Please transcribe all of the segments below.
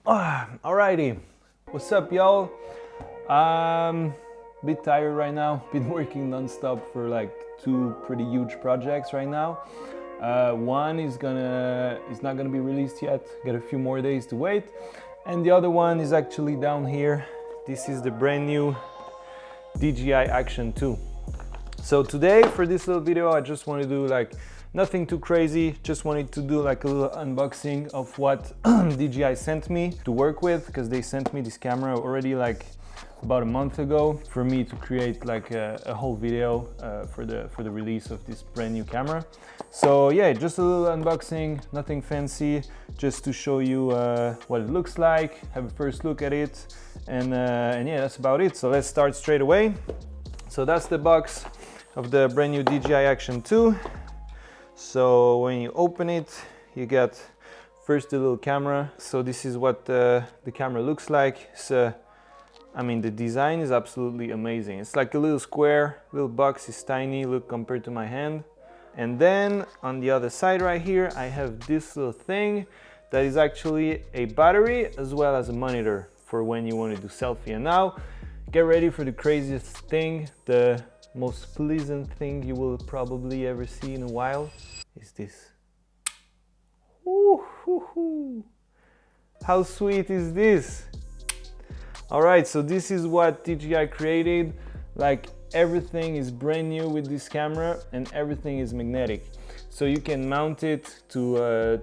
Alrighty, what's up, y'all? Bit tired right now. Been working non-stop for like 2 pretty huge projects right now. One is not gonna be released yet. Got a few more days to wait, and the other one is actually down here. This is the brand new DJI Action 2. So today, for this little video, I just want to do like nothing too crazy. Just wanted to do like a little unboxing of what DJI sent me to work with, because they sent me this camera already like about a month ago for me to create like a whole video for the release of this brand new camera. So yeah, just a little unboxing, nothing fancy, just to show you what it looks like, have a first look at it, and yeah, that's about it. So let's start straight away. So that's the box of the brand new DJI Action 2. So when you open it, you get first the little camera. So this is what the camera looks like. So I mean, the design is absolutely amazing. It's like a little square, little box, is tiny, look, compared to my hand. And then on the other side right here, I have this little thing that is actually a battery as well as a monitor for when you want to do selfie. And now get ready for the craziest thing, the most pleasant thing you will probably ever see in a while is this. Woo-hoo-hoo. How sweet is this? All right, so this is what DJI created. Like, everything is brand new with this camera and everything is magnetic. So you can mount it to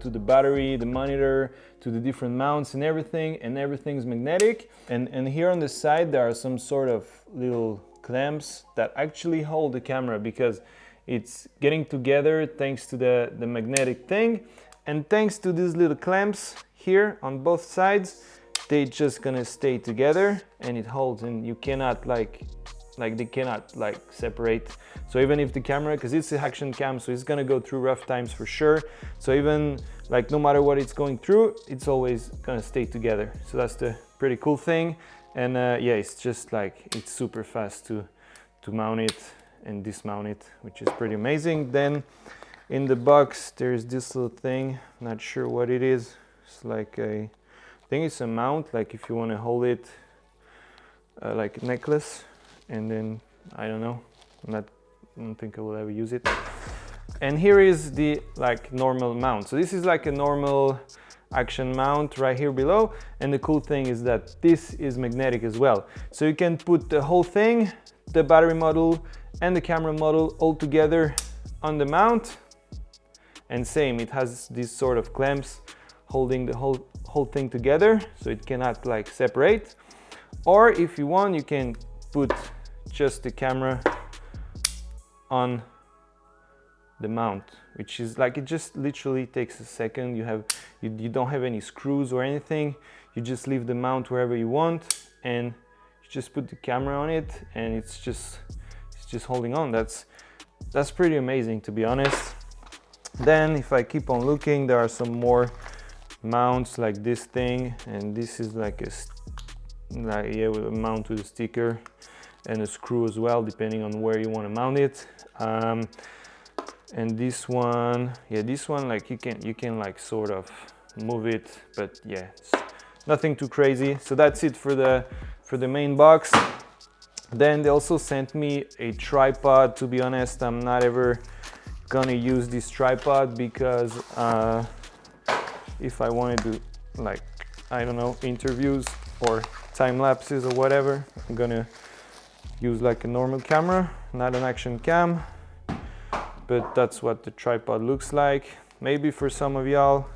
the battery, the monitor, to the different mounts and everything's magnetic. And here on the side, there are some sort of little clamps that actually hold the camera, because it's getting together thanks to the magnetic thing. And thanks to these little clamps here on both sides, they just gonna stay together and it holds, and you cannot they cannot separate. So even if the camera, because it's an action cam, so it's gonna go through rough times for sure. So even like no matter what it's going through, it's always gonna stay together. So that's the pretty cool thing. And yeah, it's just like, it's super fast to mount it and dismount it, which is pretty amazing. Then in the box, there's this little thing, not sure what it is. It's like I think it's a mount, like if you want to hold it like a necklace. And then I don't know, I don't think I will ever use it. And here is the like normal mount. So this is like a normal Action mount right here below. And the cool thing is that this is magnetic as well. So you can put the whole thing, the battery module and the camera module, all together on the mount. And same, it has these sort of clamps holding the whole thing together, so it cannot like separate. Or if you want, you can put just the camera on the mount, which is like, it just literally takes a second. You don't have any screws or anything. You just leave the mount wherever you want and you just put the camera on it, and it's just holding on. That's pretty amazing, to be honest. Then if I keep on looking, there are some more mounts like this thing, and this is like yeah, with a mount with a sticker and a screw as well, depending on where you want to mount it. And this one, yeah, this one, like you can like sort of move it, but yeah, it's nothing too crazy. So that's it for the main box. Then they also sent me a tripod. To be honest, I'm not ever gonna use this tripod, because if I wanted to, like, I don't know, interviews or time lapses or whatever, I'm gonna use like a normal camera, not an action cam. But that's what the tripod looks like. Maybe for some of y'all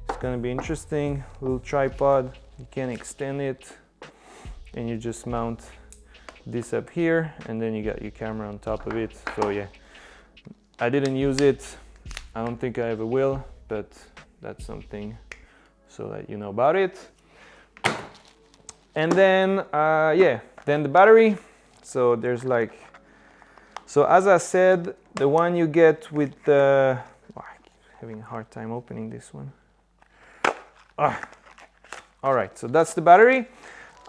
it's gonna be interesting. Little tripod, you can extend it and you just mount this up here, and then you got your camera on top of it. So yeah, I didn't use it, I don't think I ever will, but that's something so that you know about it. And then yeah, then the battery. So there's like, so as I said, the one you get with the, oh, I'm having a hard time opening this one. All right, so that's the battery.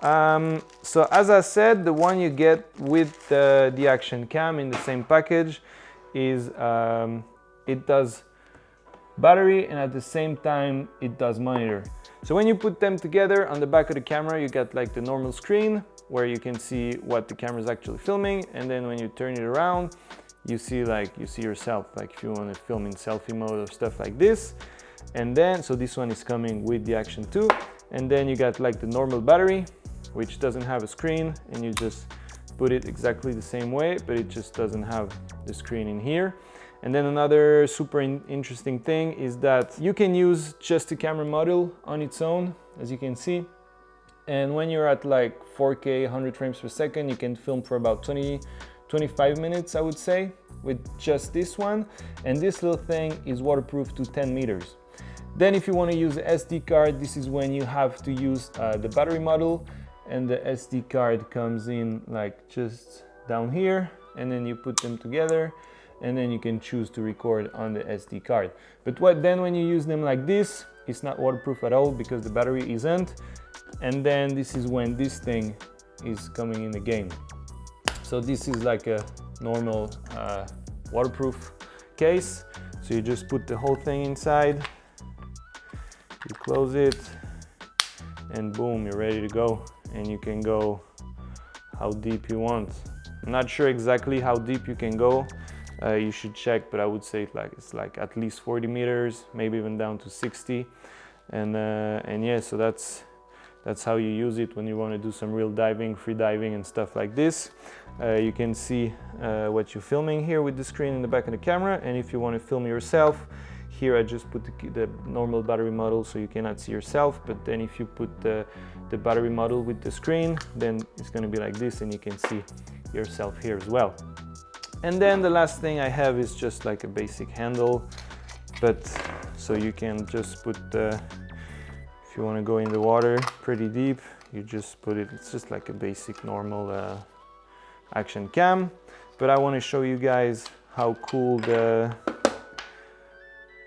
So as I said, the one you get with the Action cam in the same package is, it does battery, and at the same time it does monitor. So when you put them together on the back of the camera, you get like the normal screen where you can see what the camera is actually filming, and then when you turn it around, you see yourself, like if you want to film in selfie mode or stuff like this. And then, so this one is coming with the Action 2, and then you got like the normal battery, which doesn't have a screen, and you just put it exactly the same way, but it just doesn't have the screen in here. And then another super interesting thing is that you can use just the camera module on its own, as you can see. And when you're at like 4K 100 frames per second, you can film for about 25 minutes, I would say, with just this one. And this little thing is waterproof to 10 meters. Then if you want to use the SD card, this is when you have to use the battery module, and the SD card comes in like just down here, and then you put them together, and then you can choose to record on the SD card. But then when you use them like this, it's not waterproof at all because the battery isn't. And then this is when this thing is coming in the game. So this is like a normal waterproof case. So you just put the whole thing inside, you close it, and boom, you're ready to go. And you can go how deep you want. I'm not sure exactly how deep you can go. You should check, but I would say it's like at least 40 meters, maybe even down to 60. And yeah, so that's how you use it when you want to do some real diving, free diving and stuff like this. You can see what you're filming here with the screen in the back of the camera. And if you want to film yourself, here I just put the normal battery model so you cannot see yourself, but then if you put the battery model with the screen, then it's going to be like this and you can see yourself here as well. And then the last thing I have is just like a basic handle, but so you can just put if you want to go in the water pretty deep, you just put it, it's just like a basic normal action cam. But I want to show you guys how cool the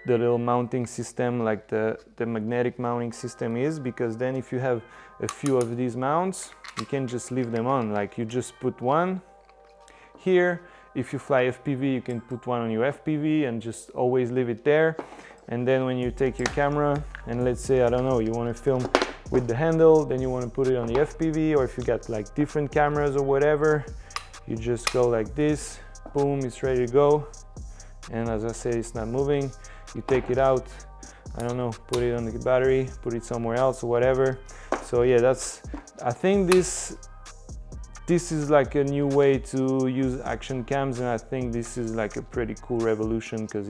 little mounting system, like the magnetic mounting system is, because then if you have a few of these mounts, you can just leave them on. Like you just put one here. If you fly FPV, you can put one on your FPV and just always leave it there. And then when you take your camera and let's say, I don't know, you want to film with the handle, then you want to put it on the FPV, or if you got like different cameras or whatever, you just go like this, boom, it's ready to go. And as I said, it's not moving. You take it out, I don't know, put it on the battery, put it somewhere else or whatever. So yeah, I think this is like a new way to use action cams, and I think this is like a pretty cool revolution because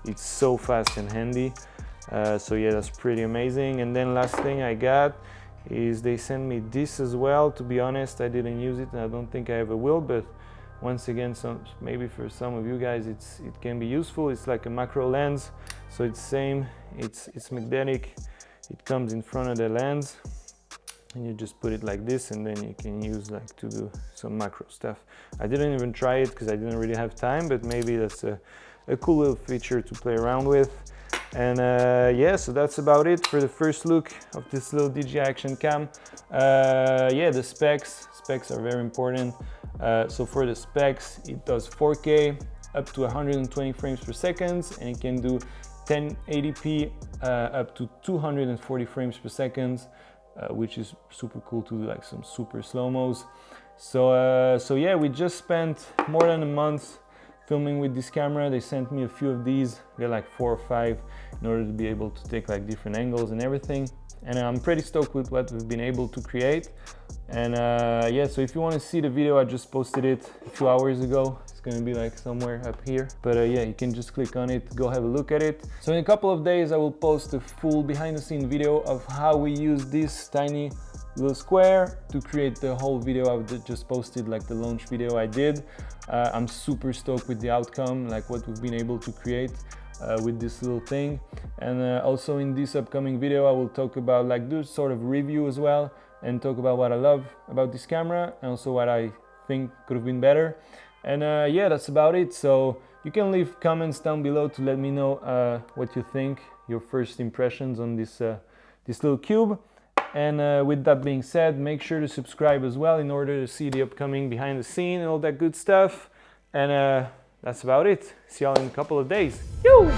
it's so fast and handy. So yeah, that's pretty amazing. And then last thing I got is they sent me this as well. To be honest, I didn't use it and I don't think I ever will, but once again, maybe for some of you guys it can be useful. It's like a macro lens, so it's same, it's magnetic, it comes in front of the lens, and you just put it like this, and then you can use like to do some macro stuff. I didn't even try it because I didn't really have time, but maybe that's a cool little feature to play around with. And yeah, so that's about it for the first look of this little DJI Action cam. Yeah, the specs are very important. So for the specs, it does 4K up to 120 frames per second, and it can do 1080p up to 240 frames per second, which is super cool to do like some super slow-mos. So yeah, we just spent more than a month filming with this camera. They sent me a few of these, they're like 4 or 5, in order to be able to take like different angles and everything. And I'm pretty stoked with what we've been able to create. And yeah, so if you want to see the video, I just posted it a few hours ago. It's gonna be like somewhere up here, but yeah, you can just click on it, go have a look at it. So in a couple of days I will post a full behind the scene video of how we use this tiny little square to create the whole video I've just posted, like the launch video I did. I'm super stoked with the outcome, like what we've been able to create with this little thing. And also in this upcoming video I will talk about like this sort of review as well, and talk about what I love about this camera and also what I think could have been better. And yeah, that's about it. So you can leave comments down below to let me know what you think, your first impressions on this little cube. And with that being said, make sure to subscribe as well in order to see the upcoming behind the scene and all that good stuff. And that's about it. See y'all in a couple of days. Yo!